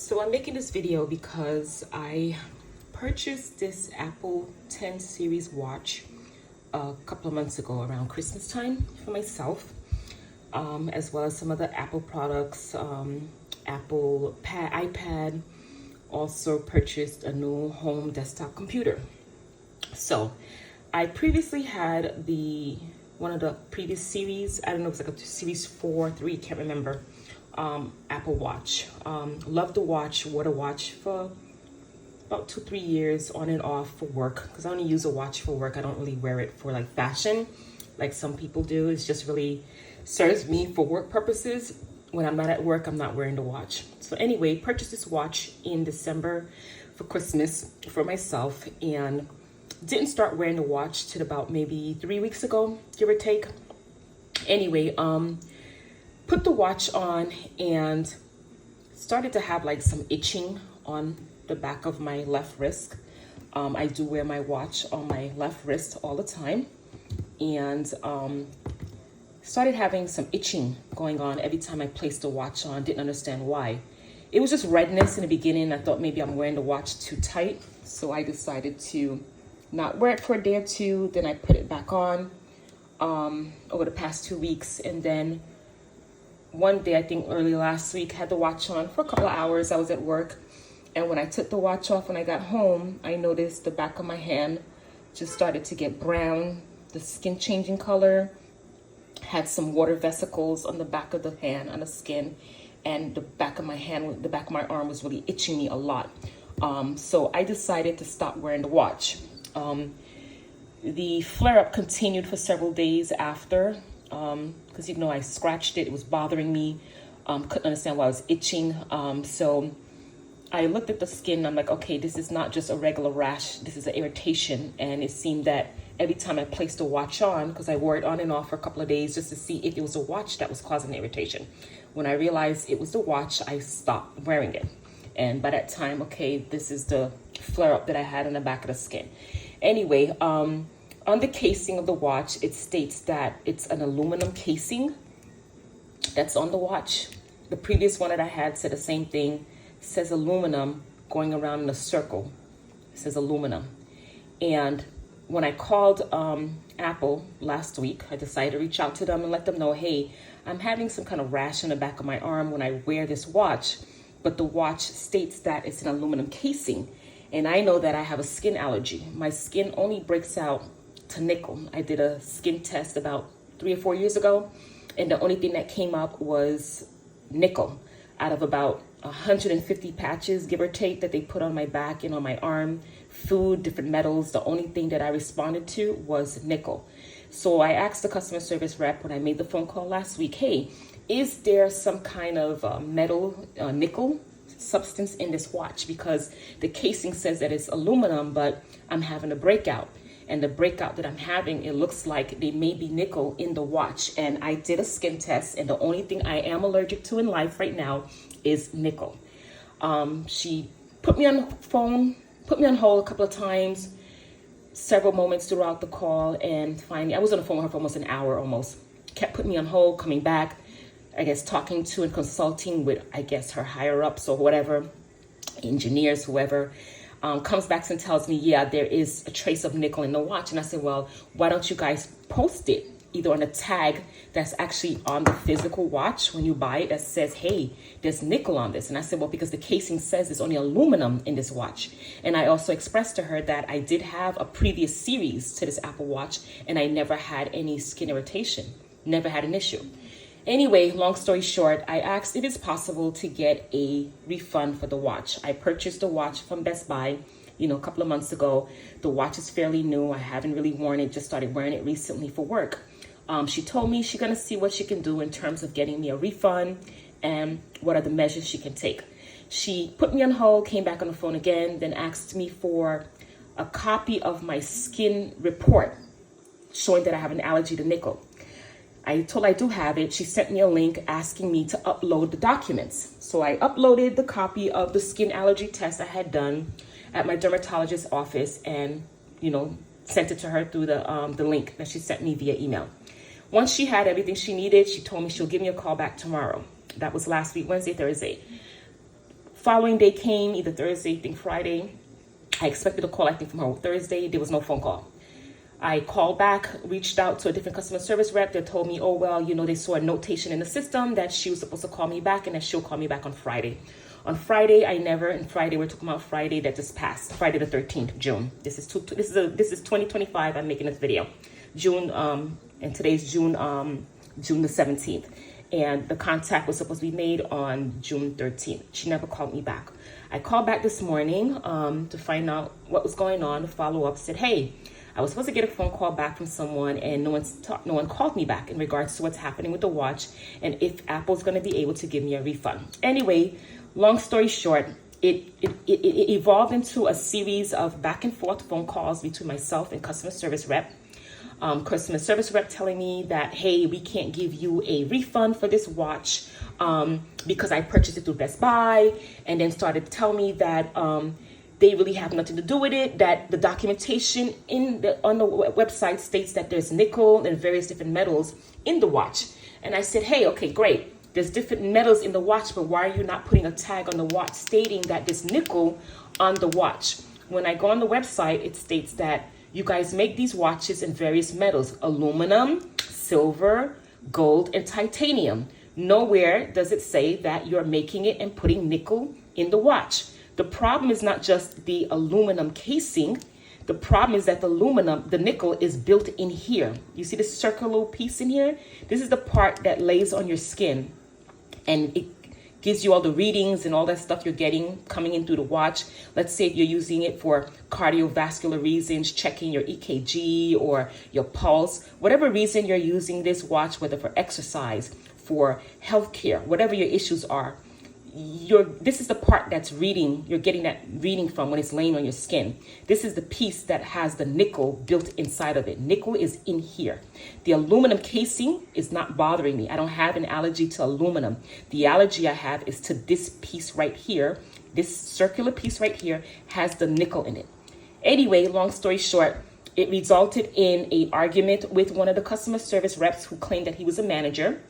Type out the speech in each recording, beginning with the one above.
So I'm making this video because I purchased this Apple 10 series watch a couple of months ago around Christmas time for myself, as well as some other Apple products, iPad. Also purchased a new home desktop computer. So I previously had one of the previous series, I don't know, it was like a series 4, 3, can't remember, Apple Watch. Loved the watch, wore the watch for about 2-3 years on and off for work, because I only use a watch for work. I don't really wear it for like fashion like some people do. It's just really serves me for work purposes. When I'm not at work, I'm not wearing the watch. So anyway, purchased this watch in December for Christmas for myself, and didn't start wearing the watch till about maybe 3 weeks ago, give or take. Anyway, put the watch on and started to have like some itching on the back of my left wrist. I do wear my watch on my left wrist all the time, and started having some itching going on every time I placed the watch on. Didn't understand why. It was just redness in the beginning. I thought maybe I'm wearing the watch too tight, so I decided to not wear it for a day or two. Then I put it back on over the past 2 weeks, and then one day, I think early last week, had the watch on for a couple of hours. I was at work, and when I took the watch off, when I got home, I noticed the back of my hand just started to get brown, the skin changing color, had some water vesicles on the back of the hand, on the skin, and the back of my hand, the back of my arm was really itching me a lot. So I decided to stop wearing the watch. The flare-up continued for several days after, because I scratched it, it was bothering me, couldn't understand why I was itching. So I looked at the skin, I'm like, okay, this is not just a regular rash, this is an irritation. And it seemed that every time I placed the watch on, because I wore it on and off for a couple of days just to see if it was a watch that was causing the irritation. When I realized it was the watch, I stopped wearing it. And by that time, okay, this is the flare-up that I had on the back of the skin. Anyway, on the casing of the watch, it states that it's an aluminum casing that's on the watch. The previous one that I had said the same thing. It says aluminum going around in a circle. It says aluminum. And when I called Apple last week, I decided to reach out to them and let them know, hey, I'm having some kind of rash on the back of my arm when I wear this watch, but the watch states that it's an aluminum casing. And I know that I have a skin allergy. My skin only breaks out to nickel. I did a skin test about 3 or 4 years ago, and the only thing that came up was nickel out of about 150 patches, give or take, that they put on my back and on my arm. Food, different metals. The only thing that I responded to was nickel. So I asked the customer service rep when I made the phone call last week, hey, is there some kind of metal, nickel substance in this watch? Because the casing says that it's aluminum, but I'm having a breakout. And the breakout that I'm having, it looks like there may be nickel in the watch. And I did a skin test, and the only thing I am allergic to in life right now is nickel. She put me on the phone, put me on hold a couple of times, several moments throughout the call, and finally, I was on the phone with her for almost an hour almost. Kept putting me on hold, coming back, I guess talking to and consulting with, I guess, her higher ups or whatever, engineers, whoever. Comes back and tells me, yeah, there is a trace of nickel in the watch. And I said, well, why don't you guys post it either on a tag that's actually on the physical watch when you buy it that says, hey, there's nickel on this. And I said, well, because the casing says there's only aluminum in this watch. And I also expressed to her that I did have a previous series to this Apple Watch, and I never had any skin irritation, never had an issue. Anyway, long story short, I asked if it's possible to get a refund for the watch. I purchased the watch from Best Buy, a couple of months ago. The watch is fairly new. I haven't really worn it, just started wearing it recently for work. She told me she's going to see what she can do in terms of getting me a refund and what are the measures she can take. She put me on hold, came back on the phone again, then asked me for a copy of my skin report showing that I have an allergy to nickel. I told her I do have it. She sent me a link asking me to upload the documents. So I uploaded the copy of the skin allergy test I had done at my dermatologist's office and, sent it to her through the link that she sent me via email. Once she had everything she needed, she told me she'll give me a call back tomorrow. That was last week, Wednesday, Thursday. Following day came, either Thursday, I think Friday. I expected a call, I think, from her Thursday. There was no phone call. I called back, reached out to a different customer service rep. They told me, oh, well, they saw a notation in the system that she was supposed to call me back and that she'll call me back on Friday. On Friday, we're talking about Friday that just passed, Friday the 13th, June. This is 2025. I'm making this video. June, and today's June the 17th. And the contact was supposed to be made on June 13th. She never called me back. I called back this morning to find out what was going on, to follow up, said, hey, I was supposed to get a phone call back from someone and no one called me back in regards to what's happening with the watch and if Apple's going to be able to give me a refund. Anyway, long story short, it evolved into a series of back and forth phone calls between myself and customer service rep. Customer service rep telling me that, hey, we can't give you a refund for this watch because I purchased it through Best Buy, and then started to tell me that they really have nothing to do with it, that the documentation on the website states that there's nickel and various different metals in the watch. And I said, hey, okay, great. There's different metals in the watch, but why are you not putting a tag on the watch stating that there's nickel on the watch? When I go on the website, it states that you guys make these watches in various metals: aluminum, silver, gold, and titanium. Nowhere does it say that you're making it and putting nickel in the watch. The problem is not just the aluminum casing. The problem is that the nickel is built in here. You see this circular piece in here? This is the part that lays on your skin, and it gives you all the readings and all that stuff you're getting coming in through the watch. Let's say if you're using it for cardiovascular reasons, checking your EKG or your pulse, whatever reason you're using this watch, whether for exercise, for healthcare, whatever your issues are, this is the part that's you're getting that reading from when it's laying on your skin. This is the piece that has the nickel built inside of it. Nickel is in here. The aluminum casing is not bothering me. I don't have an allergy to aluminum. The allergy I have is to this piece right here. This circular piece right here has the nickel in it. Anyway, long story short, it resulted in an argument with one of the customer service reps who claimed that he was a manager.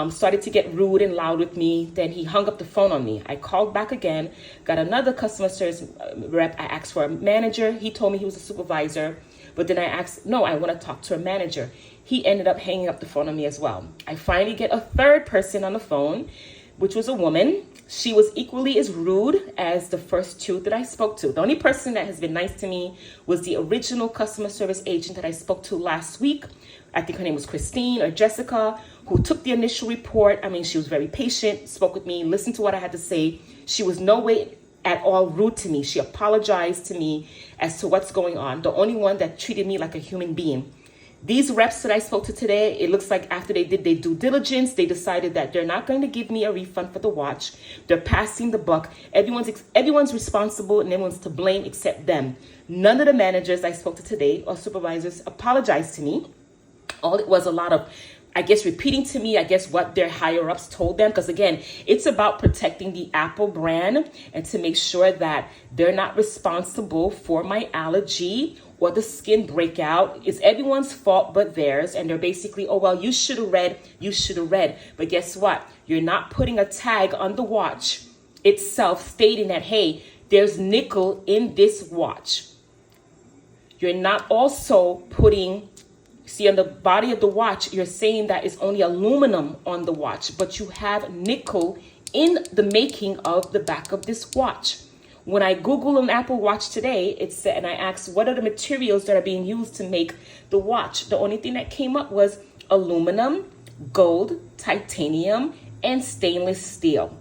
Started to get rude and loud with me. Then he hung up the phone on me. I called back again, got another customer service rep. I asked for a manager. He told me he was a supervisor. But then I asked, no, I want to talk to a manager. He ended up hanging up the phone on me as well. I finally get a third person on the phone, which was a woman. She was equally as rude as the first two that I spoke to. The only person that has been nice to me was the original customer service agent that I spoke to last week. I think her name was Christine or Jessica, who took the initial report. I mean, she was very patient, spoke with me, listened to what I had to say. She was no way at all rude to me. She apologized to me as to what's going on. The only one that treated me like a human being. These reps that I spoke to today, it looks like after they did their due diligence, they decided that they're not going to give me a refund for the watch. They're passing the buck. Everyone's responsible and everyone's to blame except them. None of the managers I spoke to today or supervisors apologized to me. All it was a lot of, I guess, repeating to me, I guess, what their higher ups told them. Because again, it's about protecting the Apple brand and to make sure that they're not responsible for my allergy or the skin breakout. It's everyone's fault but theirs. And they're basically, oh, well, you should have read. But guess what? You're not putting a tag on the watch itself stating that, hey, there's nickel in this watch. You're not also putting, see, on the body of the watch, you're saying that it's only aluminum on the watch, but you have nickel in the making of the back of this watch. When I Googled an Apple Watch today, it said, and I asked, what are the materials that are being used to make the watch? The only thing that came up was aluminum, gold, titanium, and stainless steel.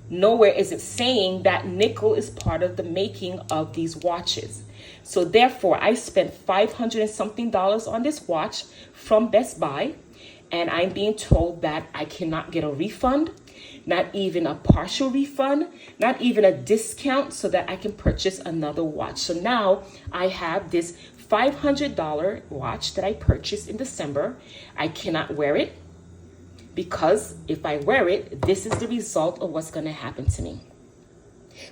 Nowhere is it saying that nickel is part of the making of these watches. So therefore, I spent $500 and something on this watch from Best Buy, and I'm being told that I cannot get a refund, not even a partial refund, not even a discount so that I can purchase another watch. So now I have this $500 watch that I purchased in December. I cannot wear it because if I wear it, this is the result of what's going to happen to me.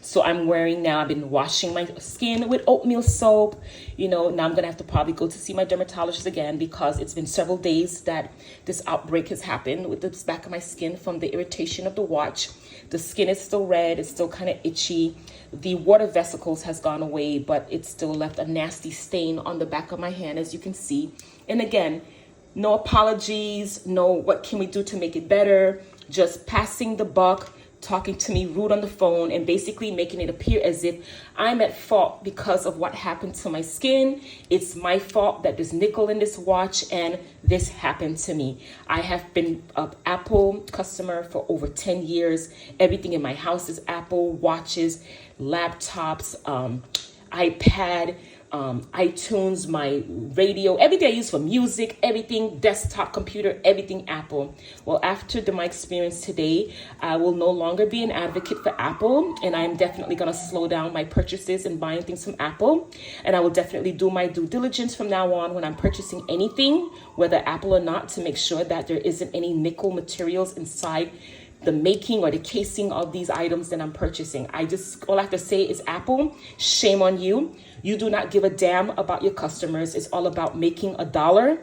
So I'm wearing now, I've been washing my skin with oatmeal soap. Now I'm going to have to probably go to see my dermatologist again because it's been several days that this outbreak has happened with the back of my skin from the irritation of the watch. The skin is still red. It's still kind of itchy. The water vesicles has gone away, but it's still left a nasty stain on the back of my hand, as you can see. And again, no apologies. No, what can we do to make it better? Just passing the buck, talking to me rude on the phone, and basically making it appear as if I'm at fault because of what happened to my skin. It's my fault that there's nickel in this watch and this happened to me. I have been an Apple customer for over 10 years. Everything in my house is Apple: watches, laptops, iPad, iTunes, my radio, everything I use for music, everything, desktop computer, everything Apple. Well, after my experience today, I will no longer be an advocate for Apple, and I'm definitely going to slow down my purchases and buying things from Apple. And I will definitely do my due diligence from now on when I'm purchasing anything, whether Apple or not, to make sure that there isn't any nickel materials inside the making or the casing of these items that I'm purchasing. All I have to say is, Apple, shame on you. You do not give a damn about your customers. It's all about making a dollar.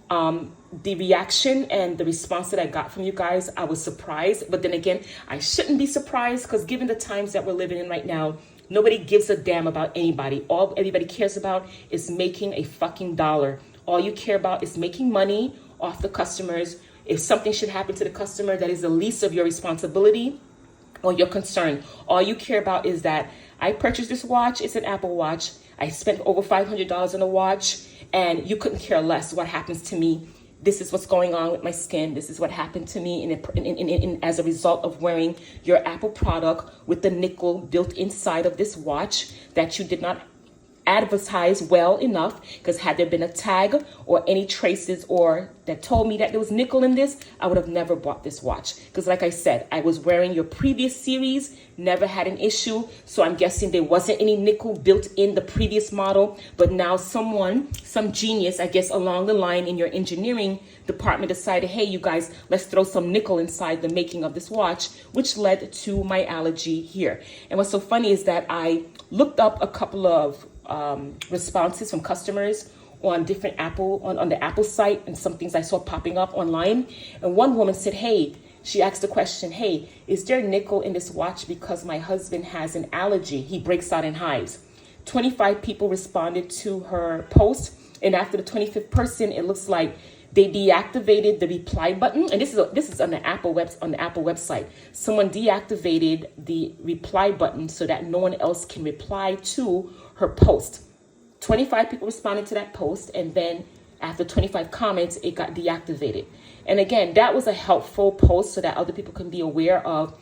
The reaction and the response that I got from you guys, I was surprised. But then again, I shouldn't be surprised because given the times that we're living in right now, nobody gives a damn about anybody. All everybody cares about is making a fucking dollar. All you care about is making money off the customers. If something should happen to the customer, that is the least of your responsibility or your concern. All you care about is that I purchased this watch. It's an Apple Watch. I spent over $500 on a watch, and you couldn't care less what happens to me. This is what's going on with my skin. This is what happened to me as a result of wearing your Apple product with the nickel built inside of this watch that you did not advertise well enough, because had there been a tag or any traces or that told me that there was nickel in this, I would have never bought this watch. Because like I said, I was wearing your previous series, never had an issue. So I'm guessing there wasn't any nickel built in the previous model. But now some genius, I guess, along the line in your engineering department decided, hey, you guys, let's throw some nickel inside the making of this watch, which led to my allergy here. And what's so funny is that I looked up a couple of responses from customers on different on the Apple site, and some things I saw popping up online. And one woman said, hey, she asked the question, hey, is there nickel in this watch because my husband has an allergy? He breaks out in hives. 25 people responded to her post, and after the 25th person, it looks like they deactivated the reply button. And this is on the Apple website. Someone deactivated the reply button so that no one else can reply to her post. 25 people responded to that post, and then after 25 comments, it got deactivated. And again, that was a helpful post so that other people can be aware of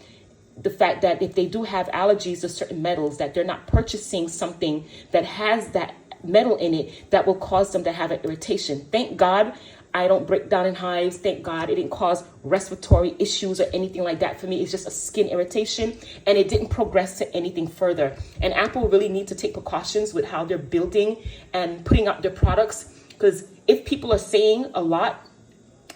the fact that if they do have allergies to certain metals, that they're not purchasing something that has that metal in it that will cause them to have an irritation. Thank God I don't break down in hives. Thank God it didn't cause respiratory issues or anything like that for me. It's just a skin irritation, and it didn't progress to anything further. And Apple really needs to take precautions with how they're building and putting up their products, because if people are saying a lot,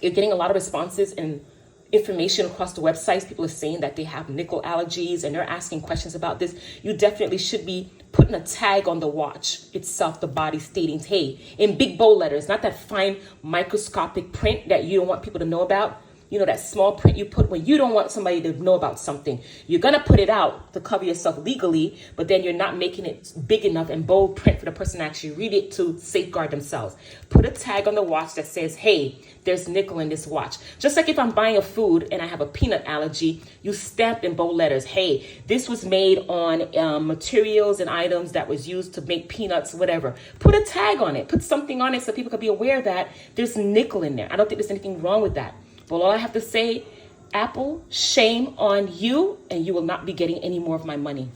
you're getting a lot of responses and information across the websites. People are saying that they have nickel allergies and they're asking questions about this. You definitely should be putting a tag on the watch itself, the body, stating, hey, in big bold letters, not that fine microscopic print that you don't want people to know about. You know, that small print you put when you don't want somebody to know about something. You're going to put it out to cover yourself legally, but then you're not making it big enough and bold print for the person to actually read it to safeguard themselves. Put a tag on the watch that says, hey, there's nickel in this watch. Just like if I'm buying a food and I have a peanut allergy, you stamp in bold letters, hey, this was made on materials and items that was used to make peanuts, whatever. Put a tag on it. Put something on it so people can be aware that there's nickel in there. I don't think there's anything wrong with that. But all I have to say, Apple, shame on you, and you will not be getting any more of my money.